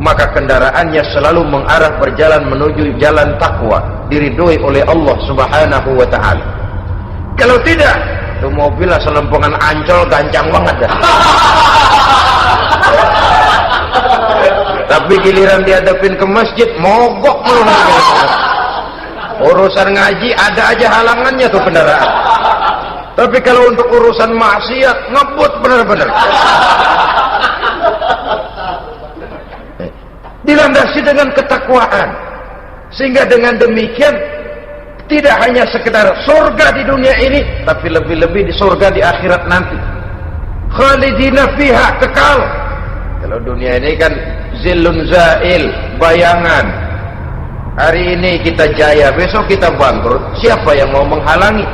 maka kendaraannya selalu mengarah berjalan menuju jalan takwa, diridhoi oleh Allah Subhanahu wa taala. Kalau tidak, itu mobil selempongan Ancol gancang banget dah. Tapi giliran dihadapin ke masjid, mogok mulu. Urusan ngaji ada aja halangannya tuh kendaraan. Tapi kalau untuk urusan maksiat, ngebut benar-benar. Dilandasi dengan ketakwaan, sehingga dengan demikian tidak hanya sekedar surga di dunia ini, tapi lebih-lebih di surga di akhirat nanti. Khalidina fiha, kekal. Kalau dunia ini kan zillun zail, bayangan. Hari ini kita jaya, besok kita bangkrut, siapa yang mau menghalangi?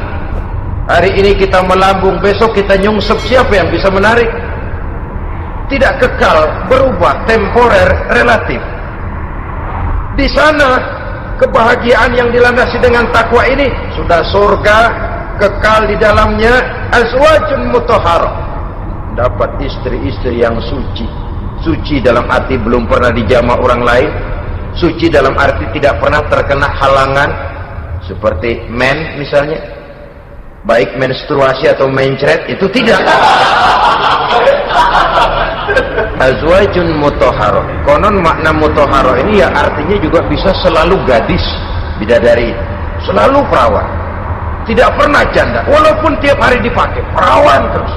Hari ini kita melambung, besok kita nyungsep, siapa yang bisa menarik? Tidak kekal, berubah, temporer, relatif. Di sana kebahagiaan yang dilandasi dengan takwa ini sudah surga, kekal di dalamnya, azwajun mutahharah, dapat istri-istri yang suci. Suci dalam arti belum pernah dijamah orang lain, suci dalam arti tidak pernah terkena halangan seperti men misalnya, baik menstruasi atau mencret, itu tidak. Azwajun mutahharah. Konon makna mutahharah ini ya artinya juga bisa selalu gadis, bidadari, selalu perawan, tidak pernah janda, walaupun tiap hari dipakai perawan terus.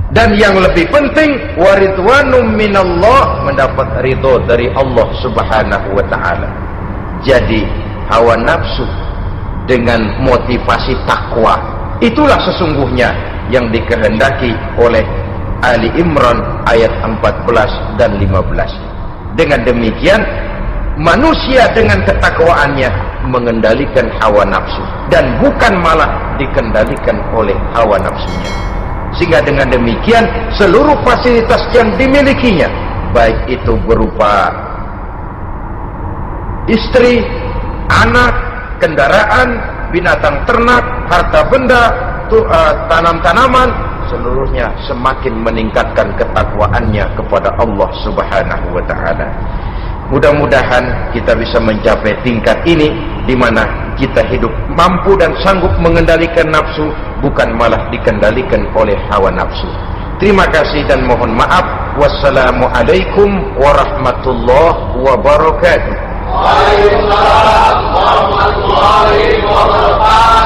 Dan yang lebih penting, waridwanum minallah, mendapat ridho dari Allah Subhanahu wa taala. Jadi hawa nafsu dengan motivasi takwa, itulah sesungguhnya yang dikehendaki oleh Ali Imran ayat 14 dan 15. Dengan demikian manusia dengan ketakwaannya mengendalikan hawa nafsu dan bukan malah dikendalikan oleh hawa nafsunya. Sehingga dengan demikian seluruh fasilitas yang dimilikinya, baik itu berupa istri, anak, kendaraan, binatang ternak, harta benda, tanam-tanaman, seluruhnya semakin meningkatkan ketakwaannya kepada Allah Subhanahu wa taala. Mudah-mudahan kita bisa mencapai tingkat ini, di mana kita hidup mampu dan sanggup mengendalikan nafsu, bukan malah dikendalikan oleh hawa nafsu. Terima kasih dan mohon maaf. Wassalamualaikum warahmatullahi wabarakatuh. Waalaikumsalam warahmatullahi wabarakatuh.